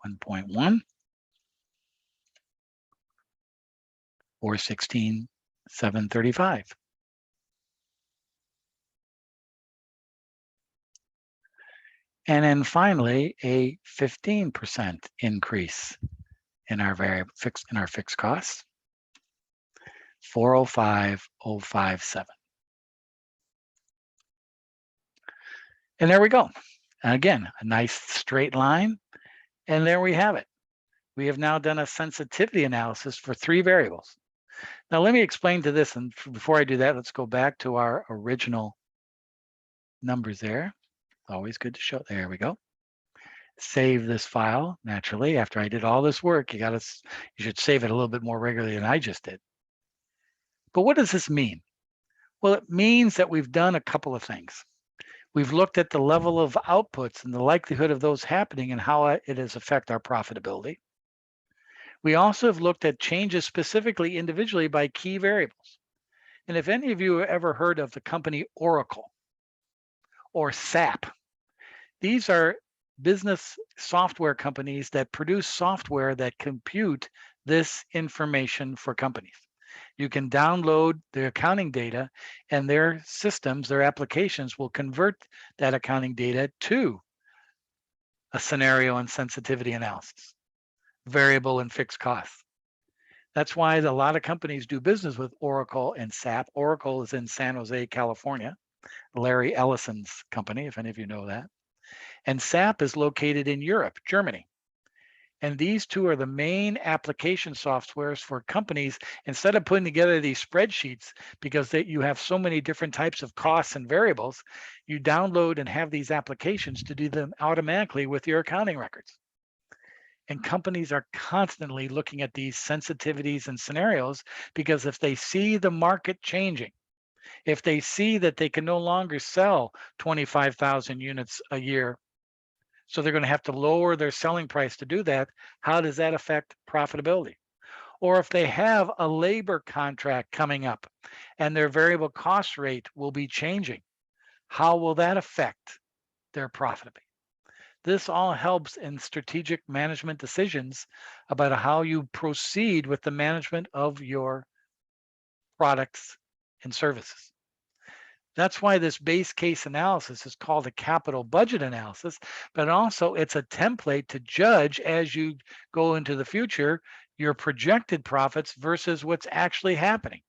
1.1, 416, 735. And then finally, a 15% increase in our fixed costs, 405,057. And there we go. And again, a nice straight line. And there we have it. We have now done a sensitivity analysis for 3 variables. Now let me explain to this, and before I do that, let's go back to our original numbers there. Always good to show. There we go. Save this file naturally. After I did all this work, you should save it a little bit more regularly than I just did. But what does this mean? Well, it means that we've done a couple of things. We've looked at the level of outputs and the likelihood of those happening and how it has affected our profitability. We also have looked at changes specifically individually by key variables. And if any of you have ever heard of the company Oracle or SAP, these are business software companies that produce software that compute this information for companies. You can download the accounting data, and their systems, their applications will convert that accounting data to a scenario and sensitivity analysis, variable and fixed costs. That's why a lot of companies do business with Oracle and SAP. Oracle is in San Jose, California, Larry Ellison's company, if any of you know that. And SAP is located in Europe, Germany. And these two are the main application softwares for companies. Instead of putting together these spreadsheets, because you have so many different types of costs and variables, you download and have these applications to do them automatically with your accounting records. And companies are constantly looking at these sensitivities and scenarios, because if they see the market changing, if they see that they can no longer sell 25,000 units a year, so they're going to have to lower their selling price to do that, how does that affect profitability? Or if they have a labor contract coming up and their variable cost rate will be changing, how will that affect their profitability? This all helps in strategic management decisions about how you proceed with the management of your products and services. That's why this base case analysis is called a capital budget analysis, but also it's a template to judge as you go into the future your projected profits versus what's actually happening.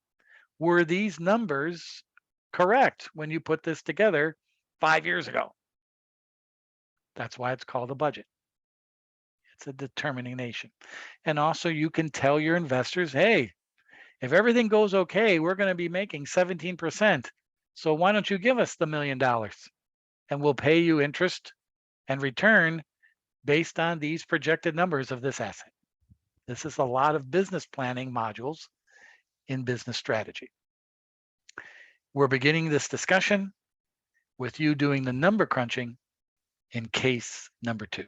Were these numbers correct when you put this together 5 years ago? That's why it's called a budget. It's a determination. And also you can tell your investors, hey, if everything goes okay, we're going to be making 17%. So why don't you give us the $1 million and we'll pay you interest and return based on these projected numbers of this asset. This is a lot of business planning modules in business strategy. We're beginning this discussion with you doing the number crunching in case number 2.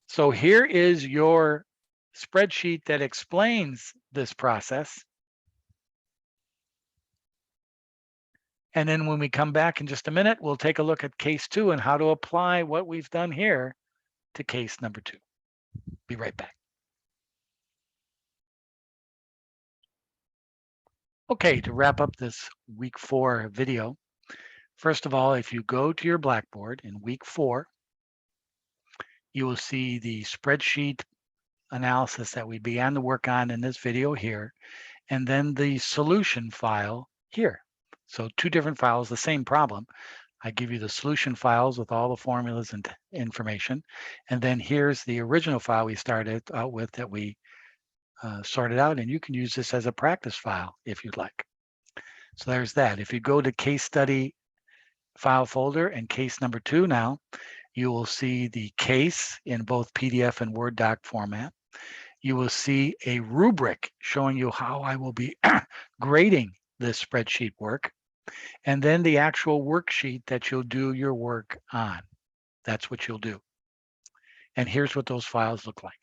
So here is your spreadsheet that explains this process. And then when we come back in just a minute, we'll take a look at case 2 and how to apply what we've done here to case number 2. Be right back. Okay, to wrap up this week 4 video, first of all, if you go to your Blackboard in week 4, you will see the spreadsheet analysis that we began to work on in this video here, and then the solution file here. So 2 different files, the same problem. I give you the solution files with all the formulas and information. And then here's the original file we started out with that we sorted out. And you can use this as a practice file if you'd like. So there's that. If you go to case study file folder and case number 2 now, You will see the case in both PDF and Word doc format. You will see a rubric showing you how I will be grading this spreadsheet work, and then the actual worksheet that you'll do your work on. That's what you'll do. And here's what those files look like.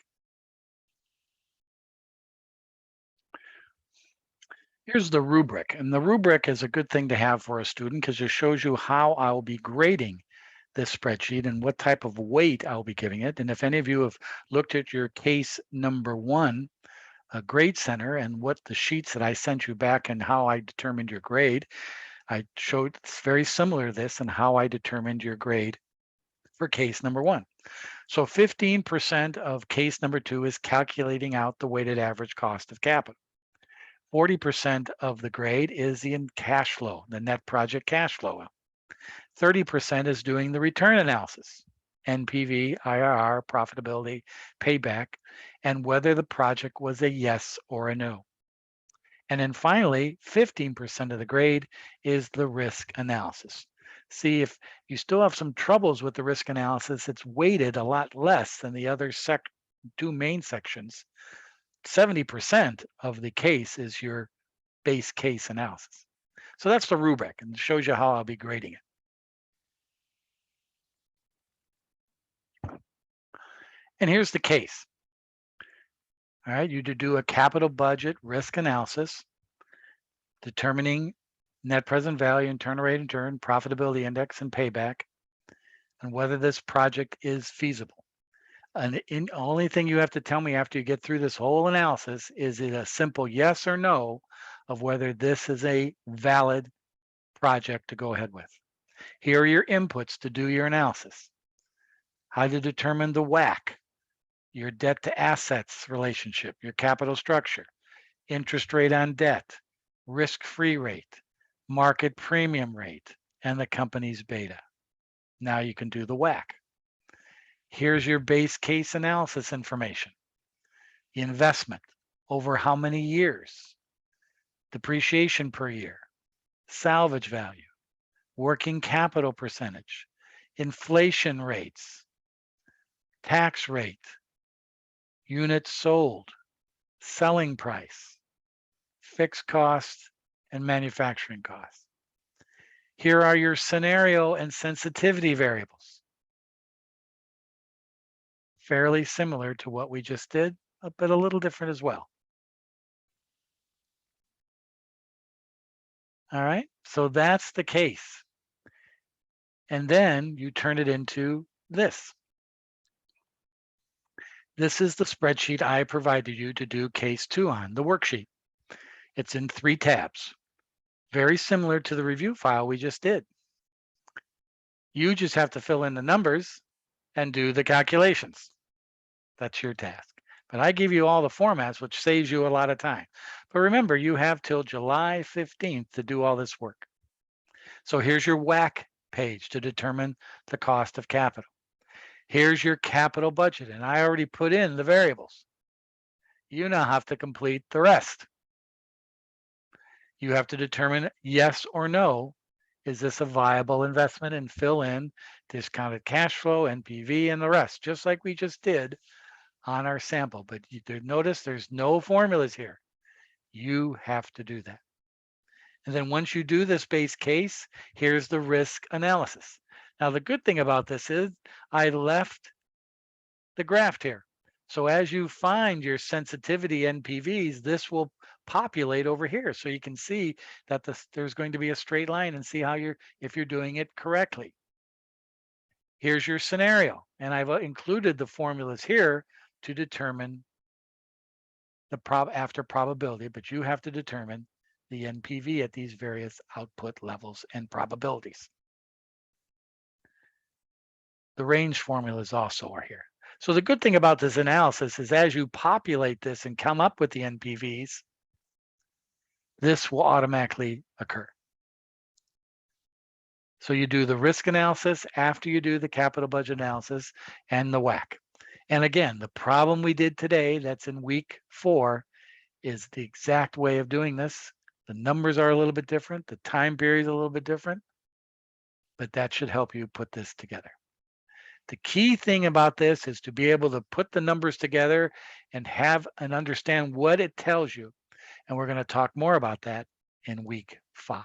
Here's the rubric, and the rubric is a good thing to have for a student because it shows you how I'll be grading this spreadsheet and what type of weight I'll be giving it. And if any of you have looked at your case number 1, grade center, and what the sheets that I sent you back and how I determined your grade, I showed it's very similar to this and how I determined your grade for case number 1. So 15% of case number 2 is calculating out the weighted average cost of capital. 40% of the grade is in cash flow, the net project cash flow. 30% is doing the return analysis, NPV, IRR, profitability, payback, and whether the project was a yes or a no. And then finally, 15% of the grade is the risk analysis. See, if you still have some troubles with the risk analysis, it's weighted a lot less than the other 2 main sections. 70% of the case is your base case analysis. So that's the rubric, and it shows you how I'll be grading it. And here's the case. All right, you do a capital budget risk analysis, determining net present value, internal rate of return, profitability index, and payback, and whether this project is feasible. And the only thing you have to tell me after you get through this whole analysis is it a simple yes or no of whether this is a valid project to go ahead with. Here are your inputs to do your analysis. How to determine the WACC, your debt to assets relationship, your capital structure, interest rate on debt, risk-free rate, market premium rate, and the company's beta. Now you can do the WACC. Here's your base case analysis information. The investment over how many years, depreciation per year, salvage value, working capital percentage, inflation rates, tax rate, units sold, selling price, fixed costs, and manufacturing costs. Here are your scenario and sensitivity variables. Fairly similar to what we just did, but a little different as well. All right, so that's the case. And then you turn it into this. This is the spreadsheet I provided you to do case 2 on, the worksheet. It's in 3 tabs, very similar to the review file we just did. You just have to fill in the numbers and do the calculations. That's your task. But I give you all the formats, which saves you a lot of time. But remember, you have till July 15th to do all this work. So here's your WACC page to determine the cost of capital. Here's your capital budget, and I already put in the variables. You now have to complete the rest. You have to determine yes or no, is this a viable investment, and fill in discounted cash flow, NPV, and the rest, just like we just did on our sample. But you notice there's no formulas here. You have to do that. And then once you do this base case, here's the risk analysis. Now, the good thing about this is I left the graph here. So as you find your sensitivity NPVs, this will populate over here. So you can see that there's going to be a straight line and see how if you're doing it correctly. Here's your scenario. And I've included the formulas here to determine the after probability, but you have to determine the NPV at these various output levels and probabilities. The range formulas also are here. So the good thing about this analysis is as you populate this and come up with the NPVs, this will automatically occur. So you do the risk analysis after you do the capital budget analysis and the WACC. And again, the problem we did today, that's in week 4, is the exact way of doing this. The numbers are a little bit different. The time period is a little bit different, but that should help you put this together. The key thing about this is to be able to put the numbers together and have and understand what it tells you. And we're going to talk more about that in week 5.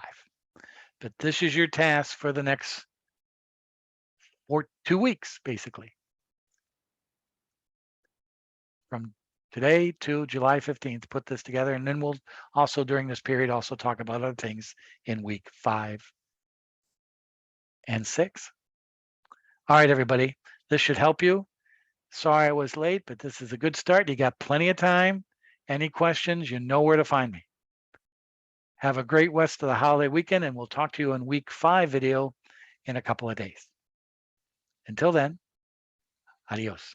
But this is your task for the next 2 weeks, basically. From today to July 15th, put this together. And then we'll also, during this period, also talk about other things in week 5 and 6. All right, everybody, this should help you. Sorry I was late, but this is a good start. You got plenty of time. Any questions, you know where to find me. Have a great rest of the holiday weekend, and we'll talk to you in week 5 video in a couple of days. Until then, adios.